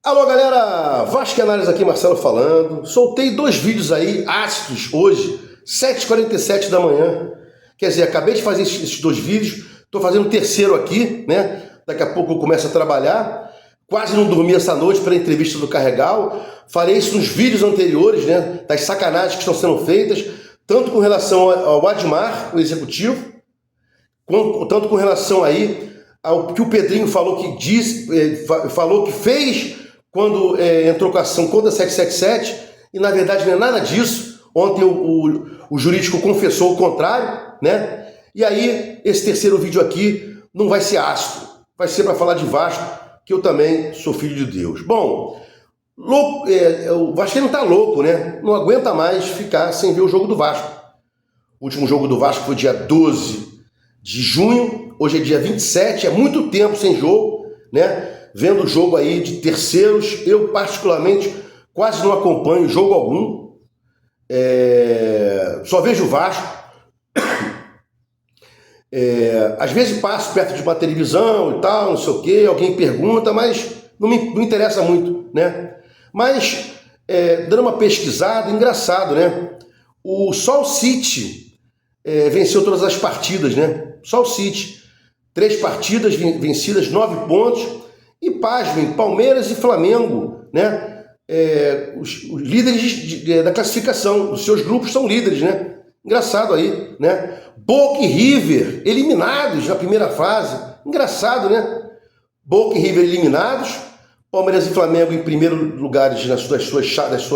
Alô galera, Vascaínados aqui, Marcelo falando. Soltei 2 vídeos aí, ácidos, hoje, 7h47 da manhã. Quer dizer, acabei de fazer esses 2 vídeos, tô fazendo o 3º aqui, né? Daqui a pouco eu começo a trabalhar. Quase não dormi essa noite pela entrevista do Carregal. Falei isso nos vídeos anteriores, né? Das sacanagens que estão sendo feitas, tanto com relação ao Admar, o executivo, tanto com relação aí ao que o Pedrinho falou falou que fez quando entrou com a ação contra a 777, e na verdade não é nada disso. Ontem o jurídico confessou o contrário, né? E aí, esse 3º vídeo aqui não vai ser ácido, vai ser para falar de Vasco, que eu também sou filho de Deus. Bom, o Vascaíno tá louco, né? Não aguenta mais ficar sem ver o jogo do Vasco. O último jogo do Vasco foi dia 12 de junho, hoje é dia 27, é muito tempo sem jogo, né? Vendo o jogo aí de terceiros, eu particularmente quase não acompanho jogo algum, só vejo o Vasco. Às vezes passo perto de uma televisão e tal, não sei o que, alguém pergunta, mas não interessa muito, né? Mas, dando uma pesquisada, engraçado, né? Só o City venceu todas as partidas, né? Só o City. 3 partidas vencidas, 9 pontos. E pasmem, Palmeiras e Flamengo, né? Os líderes da classificação, os seus grupos são líderes, né? Engraçado aí, né? Boca e River eliminados na primeira fase. Engraçado, né? Boca e River eliminados, Palmeiras e Flamengo em primeiro lugares das suas chaves,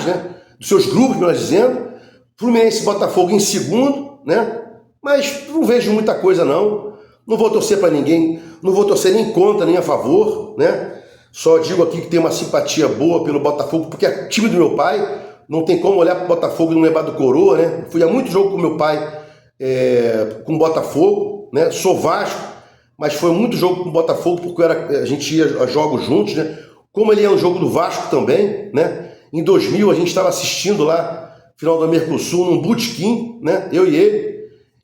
né? Dos seus grupos, melhor dizendo. Fluminense e Botafogo em segundo, né? Mas não vejo muita coisa não. Não vou torcer para ninguém, não vou torcer nem contra nem a favor, né? Só digo aqui que tem uma simpatia boa pelo Botafogo, porque é time do meu pai. Não tem como olhar para o Botafogo e não lembrar do Coroa, né? Fui a muito jogo com meu pai com o Botafogo, né? Sou Vasco, mas foi muito jogo com o Botafogo porque a gente ia a jogos juntos, né? Como ele é um jogo do Vasco também, né? Em 2000 a gente estava assistindo lá, final da Mercosul, num botequim, né? Eu e ele.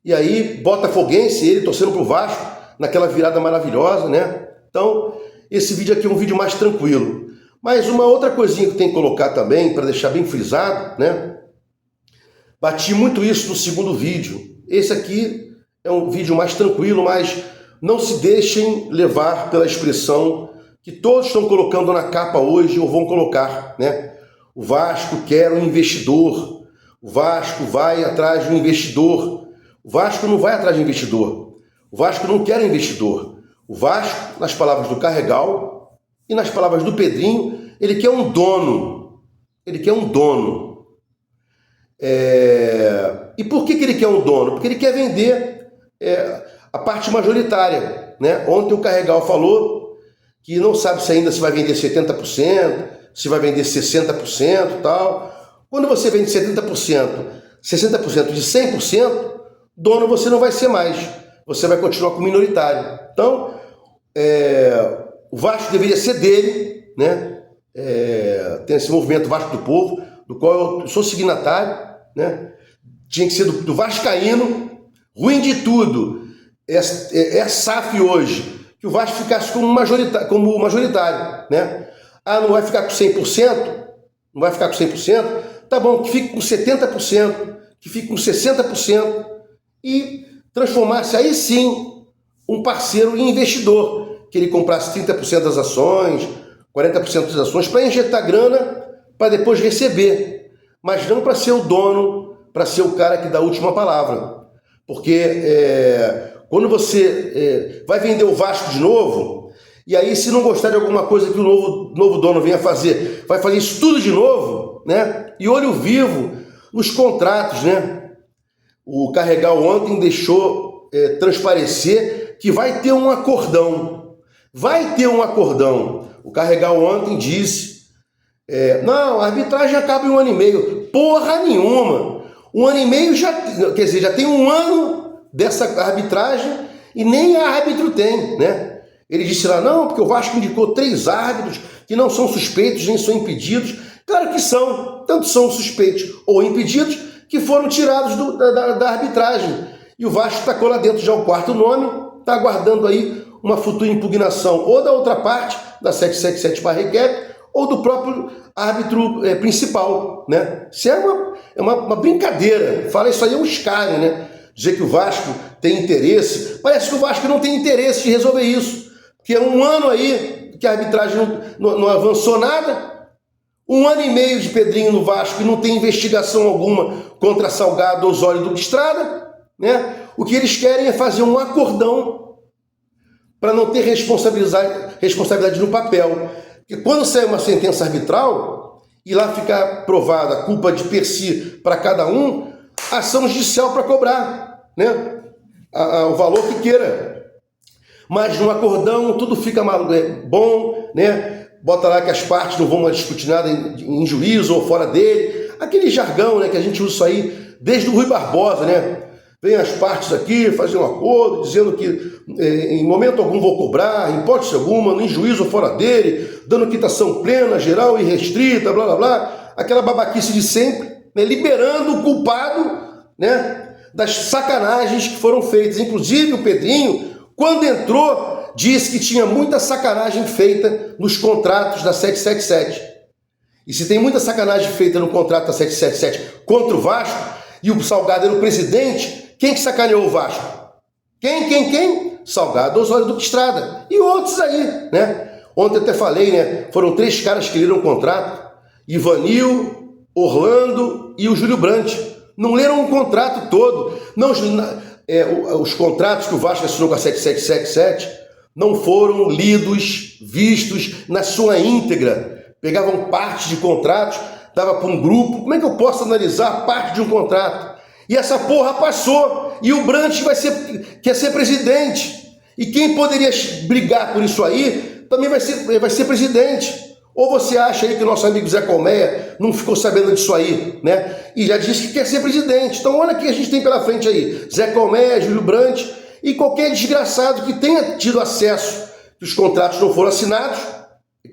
E aí, botafoguense, ele torcendo pro Vasco, naquela virada maravilhosa, né? Então, esse vídeo aqui é um vídeo mais tranquilo. Mas uma outra coisinha que tem que colocar também, para deixar bem frisado, né? Bati muito isso no 2º vídeo. Esse aqui é um vídeo mais tranquilo, mas não se deixem levar pela expressão que todos estão colocando na capa hoje ou vão colocar, né? O Vasco quer um investidor. O Vasco vai atrás de um investidor. O Vasco não vai atrás de investidor. O Vasco não quer investidor. O Vasco, nas palavras do Carregal e nas palavras do Pedrinho, ele quer um dono. Ele quer um dono. E por que ele quer um dono? Porque ele quer vender a parte majoritária, né? Ontem o Carregal falou que não sabe se vai vender 70%, se vai vender 60% e tal. Quando você vende 70%, 60% de 100%, dono você não vai ser mais, você vai continuar com o minoritário. Então, o Vasco deveria ser dele, né? Tem esse movimento Vasco do Povo, do qual eu sou signatário, né? Tinha que ser do Vascaíno, ruim de tudo. É SAF hoje, que o Vasco ficasse como majoritário, né? Ah, não vai ficar com 100%? Não vai ficar com 100%? Tá bom, que fique com 70%, que fique com 60%, e transformasse aí sim um parceiro em investidor, que ele comprasse 30% das ações, 40% das ações, para injetar grana, para depois receber, mas não para ser o dono, para ser o cara que dá a última palavra. Porque quando você vai vender o Vasco de novo, e aí se não gostar de alguma coisa que o novo dono venha fazer, vai fazer isso tudo de novo, né? E olho vivo nos contratos, né? O Carregal ontem deixou transparecer que vai ter um acordão. Vai ter um acordão. O Carregal ontem disse, não, a arbitragem acaba em 1 ano e meio. Porra nenhuma. 1 ano e meio já tem 1 ano dessa arbitragem e nem árbitro tem, né? Ele disse lá, não, porque o Vasco indicou 3 árbitros que não são suspeitos nem são impedidos. Claro que são, tanto são suspeitos ou impedidos, que foram tirados da arbitragem. E o Vasco tacou lá dentro já o 4º nome, está aguardando aí uma futura impugnação ou da outra parte, da 777/requer, ou do próprio árbitro principal, né? Isso é uma brincadeira. Fala isso aí é um escárnio, né? Dizer que o Vasco tem interesse. Parece que o Vasco não tem interesse de resolver isso. Porque é um ano aí que a arbitragem não avançou nada. 1 ano e meio de Pedrinho no Vasco e não tem investigação alguma contra Salgado, Osório e Duque Estrada, né? O que eles querem é fazer um acordão para não ter responsabilidade no papel. Porque quando sai uma sentença arbitral e lá ficar provada a culpa de per si para cada um, ação judicial para cobrar, né? O valor que queira. Mas no acordão tudo fica bom, né? Bota lá que as partes não vão mais discutir nada em juízo ou fora dele. Aquele jargão, né, que a gente usa isso aí desde o Rui Barbosa, né? Vem as partes aqui fazendo um acordo, dizendo que em momento algum vou cobrar, em hipótese alguma, em juízo ou fora dele, dando quitação plena, geral e restrita, blá blá blá. Aquela babaquice de sempre, né, liberando o culpado, né, das sacanagens que foram feitas. Inclusive o Pedrinho, quando entrou, disse que tinha muita sacanagem feita nos contratos da 777. E se tem muita sacanagem feita no contrato da 777 contra o Vasco, e o Salgado era o presidente, quem que sacaneou o Vasco? Quem? Salgado, Osório, Duque Estrada. E outros aí, né? Ontem até falei, né? Foram 3 caras que leram o contrato. Ivanil, Orlando e o Júlio Brandt. Não leram o contrato todo. Não, os contratos que o Vasco assinou com a 7777 não foram lidos, vistos na sua íntegra. Pegavam parte de contratos, dava para um grupo. Como é que eu posso analisar parte de um contrato? E essa porra passou. E o Brandt quer ser presidente. E quem poderia brigar por isso aí também vai ser presidente. Ou você acha aí que o nosso amigo Zé Colmeia não ficou sabendo disso aí, né? E já disse que quer ser presidente. Então olha o que a gente tem pela frente aí. Zé Colmeia, Júlio Brandt e qualquer desgraçado que tenha tido acesso, que os contratos não foram assinados,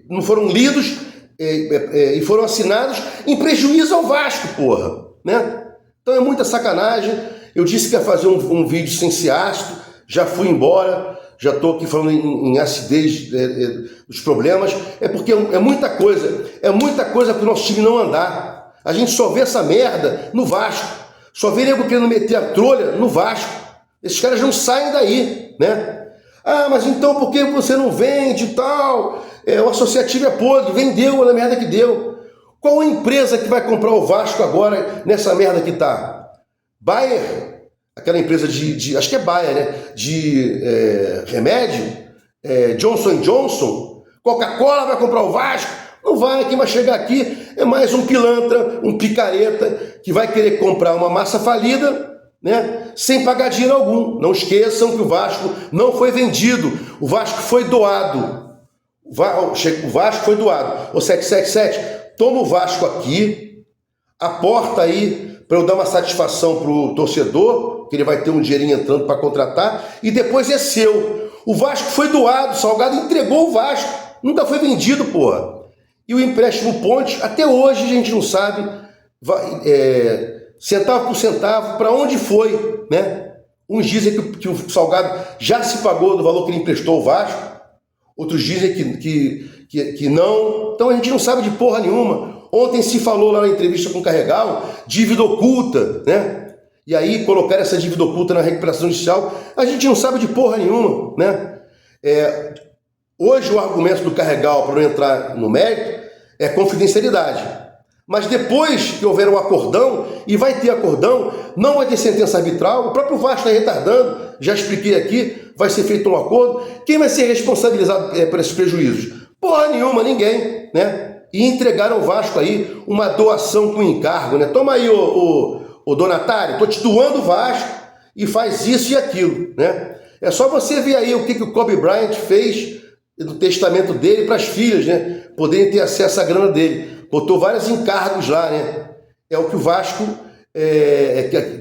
não foram lidos e foram assinados em prejuízo ao Vasco, porra, né? Então é muita sacanagem. Eu disse que ia fazer um vídeo sem ser ácido, já fui embora. Já estou aqui falando em acidez dos problemas, é porque é muita coisa para o nosso time não andar. A gente só vê essa merda no Vasco, só vê nego querendo meter a trolha no Vasco. Esses caras não saem daí, né? Ah, mas então por que você não vende e tal? O associativo é podre, vendeu na merda que deu. Qual a empresa que vai comprar o Vasco agora nessa merda que tá? Bayer? Aquela empresa acho que é Bayer, né? De remédio, Johnson & Johnson, Coca-Cola vai comprar o Vasco? Não vai, quem vai chegar aqui é mais um pilantra, um picareta, que vai querer comprar uma massa falida, né? Sem pagar dinheiro algum. Não esqueçam que o Vasco não foi vendido, o Vasco foi doado. O Vasco foi doado. O 777, toma o Vasco aqui, aporta aí, para eu dar uma satisfação para o torcedor, que ele vai ter um dinheirinho entrando para contratar, e depois é seu. O Vasco foi doado, o Salgado entregou o Vasco, nunca foi vendido, porra. E o empréstimo Ponte, até hoje a gente não sabe, centavo por centavo, para onde foi, né? Uns dizem que o Salgado já se pagou do valor que ele emprestou ao Vasco, outros dizem que não, então a gente não sabe de porra nenhuma. Ontem se falou lá na entrevista com o Carregal, dívida oculta, né? E aí colocaram essa dívida oculta na recuperação judicial, a gente não sabe de porra nenhuma, né? Hoje o argumento do Carregal, para não entrar no mérito, é confidencialidade. Mas depois que houver um acordão, e vai ter acordão, não vai ter sentença arbitral, o próprio Vasco está retardando, já expliquei aqui, vai ser feito um acordo. Quem vai ser responsabilizado por esses prejuízos? Porra nenhuma, ninguém, né? E entregaram ao Vasco aí uma doação com encargo, né? Toma aí, o donatário, tô te doando o Vasco e faz isso e aquilo, né? É só você ver aí o que o Kobe Bryant fez no testamento dele para as filhas, né? Poderem ter acesso à grana dele. Botou vários encargos lá, né? É o que o Vasco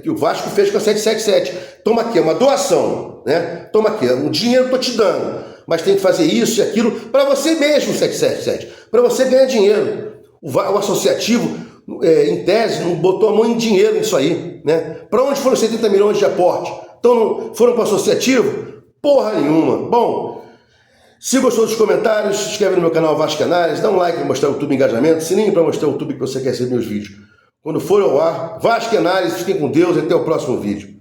que o Vasco fez com a 777. Toma aqui, é uma doação, né? Toma aqui, um dinheiro que eu tô te dando, mas tem que fazer isso e aquilo para você mesmo, 777, para você ganhar dinheiro. O associativo, em tese, não botou a mão em dinheiro nisso aí, né? Para onde foram 70 milhões de aporte? Então, foram para o associativo? Porra nenhuma. Bom, se gostou dos comentários, se inscreve no meu canal Vasco Análise, dá um like para mostrar o YouTube engajamento, sininho para mostrar o YouTube que você quer receber meus vídeos. Quando for ao ar, Vasco Análise, fiquem com Deus e até o próximo vídeo.